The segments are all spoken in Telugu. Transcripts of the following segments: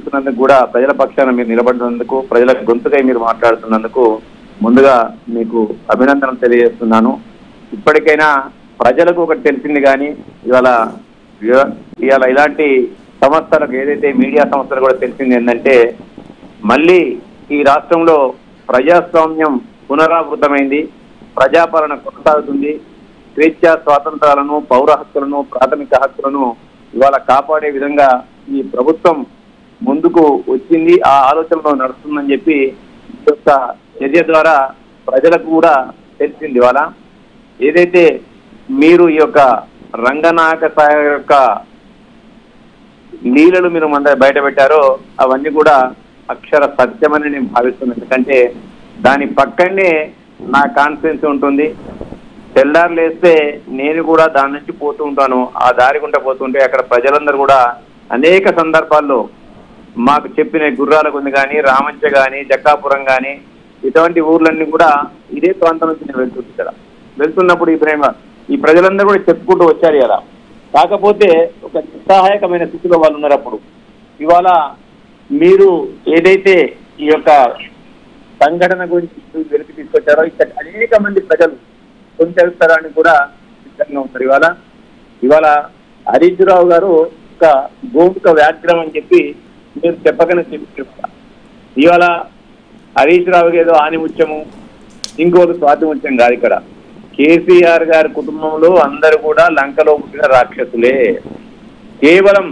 చేస్తున్నందుకు కూడా ప్రజల పక్షాన మీరు నిలబడినందుకు, ప్రజల గొంతుకై మీరు మాట్లాడుతున్నందుకు ముందుగా మీకు అభినందనలు తెలియజేస్తున్నాను. ఇప్పటికైనా ప్రజలకు ఒకటి తెలిసింది కానీ ఇవాళ ఇలాంటి సంస్థలకు ఏదైతే మీడియా సంస్థలు కూడా తెలిసింది ఏంటంటే మళ్ళీ ఈ రాష్ట్రంలో ప్రజాస్వామ్యం పునరావృతమైంది, ప్రజాపాలన కొనసాగుతుంది. స్వేచ్ఛా స్వాతంత్రాలను, పౌర హక్కులను, ప్రాథమిక హక్కులను ఇవాళ కాపాడే విధంగా ఈ ప్రభుత్వం ముందుకు వచ్చింది, ఆ ఆలోచనలో నడుస్తుందని చెప్పి ఈ యొక్క చర్య ద్వారా ప్రజలకు కూడా తెలిసింది. ఇవాళ ఏదైతే మీరు ఈ యొక్క రంగనాయక సాగర్ యొక్క లీలలు మీరు బయట పెట్టారో అవన్నీ కూడా అక్షర సత్యమని నేను భావిస్తున్నాను. ఎందుకంటే దాని పక్కనే నా కాన్ఫిడెన్స్ ఉంటుంది. తెల్లారులు వేస్తే నేను కూడా దాని నుంచి పోతూ ఉంటాను. ఆ దారి గుంట పోతుంటే అక్కడ ప్రజలందరూ కూడా అనేక సందర్భాల్లో మాకు చెప్పిన గుర్రాలకుంది కానీ, రామంచ కానీ, జక్కాపురం కానీ ఇటువంటి ఊర్లన్నీ కూడా ఇదే ప్రాంతం నుంచి నేను వెళ్తుంది. ఇక్కడ వెళ్తున్నప్పుడు ఈ ప్రజలందరూ కూడా చెప్పుకుంటూ వచ్చారు ఇలా. కాకపోతే ఒక నిస్సహాయకమైన స్థితిలో వాళ్ళు ఉన్నారు. అప్పుడు ఇవాళ మీరు ఏదైతే ఈ యొక్క సంఘటన గురించి వెలికి తీసుకొచ్చారో ఇక్కడ అనేక మంది ప్రజలు కొంచెస్తారని కూడా సిద్ధంగా ఉంటారు. ఇవాళ హరీష్ రావు గారు ఒక గోముఖ వ్యాఘ్రం అని చెప్పి మీరు చెప్పకనే చెప్పారు. ఇవాళ హరీష్ రావు ఏదో ఆనిముత్యము, ఇంకోటి స్వాతిముత్యం కాదు. ఇక్కడ కేసీఆర్ గారి కుటుంబంలో అందరూ కూడా లంకలో పుట్టిన రాక్షసులే. కేవలం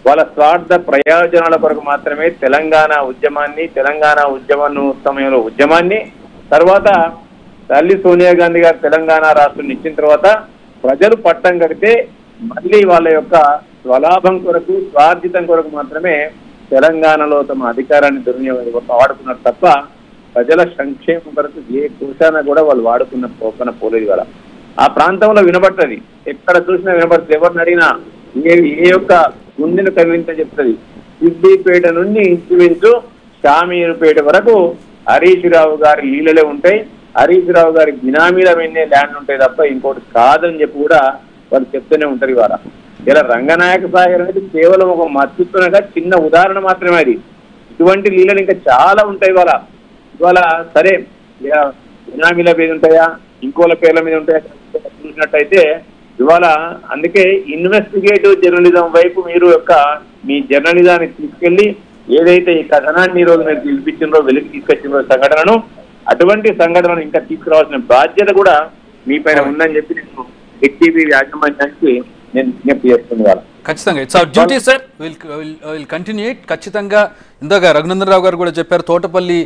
వాళ్ళ స్వార్థ ప్రయోజనాల కొరకు మాత్రమే తెలంగాణ ఉద్యమ సమయంలో ఉద్యమాన్ని తర్వాత తల్లి సోనియా గాంధీ గారు తెలంగాణ రాష్ట్రం ఇచ్చిన తర్వాత ప్రజలు పట్టం కడితే మళ్ళీ వాళ్ళ యొక్క స్వలాభం కొరకు, స్వార్జితం కొరకు మాత్రమే తెలంగాణలో తమ అధికారాన్ని వాడుకున్నారు తప్ప ప్రజల సంక్షేమం కొరకు ఏ కోశాన కూడా వాళ్ళు వాడుకున్న పోకన పోలేదు. వాళ్ళ ఆ ప్రాంతంలో వినబడుతుంది, ఎక్కడ చూసినా వినబడుతుంది. ఎవరిని అడిగినా ఏ యొక్క గుండెను కవింత చెప్తుంది. సిద్దిపేట నుండి ఇంచుమించు షామీరుపేట వరకు హరీష్ రావు గారి లీలలే ఉంటాయి. హరీష్ రావు గారి బినామీల మీదే ల్యాండ్ ఉంటాయి తప్ప ఇంకోటి కాదని చెప్పి కూడా వాళ్ళు చెప్తూనే ఉంటారు. ఇలా రంగనాయక సాగర్ అనేది కేవలం ఒక మత్తుగా చిన్న ఉదాహరణ మాత్రమే. అది ఇటువంటి లీలలు ఇంకా చాలా ఉంటాయి. ఇవాళ సరే బినామీల మీద ఉంటాయా, ఇంకోళ్ళ పేర్ల మీద ఉంటాయా చూసినట్టయితే ఇవాళ అందుకే ఇన్వెస్టిగేటివ్ జర్నలిజం వైపు మీరు మీ జర్నలిజాన్ని తీసుకెళ్లి ఏదైతే ఈ కథనాన్ని ఈ రోజు మీరు పిలిపించినో వెలికి తీసుకొచ్చిన సంఘటనను అటువంటి సంఘటనను ఇంకా తీసుకురావాల్సిన బాధ్యత కూడా మీ పైన ఉందని చెప్పి నేను ఎక్టీవీ యాజమాన్యానికి నేను విజ్ఞప్తి చేస్తున్నాను. ఖచ్చితంగా it's our duty sir, will continue it. ఖచ్చితంగా ఇందాక రఘునందన్ రావు గారు కూడా చెప్పారు, తోటపల్లి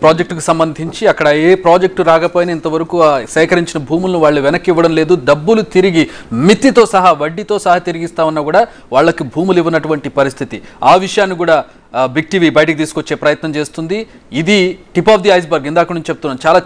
ప్రాజెక్టుకు సంబంధించి అక్కడ ఏ ప్రాజెక్టు రాకపోయినా ఇంతవరకు సేకరించిన భూములను వాళ్ళు వెనక్కి ఇవ్వడం లేదు. డబ్బులు తిరిగి మిత్తితో సహా, వడ్డీతో సహా తిరిగిస్తామన్నా కూడా వాళ్ళకి భూములు ఇవ్వనటువంటి పరిస్థితి. ఆ విషయాన్ని కూడా బిగ్ టీవీ బయటకు తీసుకొచ్చే ప్రయత్నం చేస్తుంది. ఇది టిప్ ఆఫ్ ది ఐస్బర్గ్. ఇందాక నుంచి చెప్తున్నాను, చాలా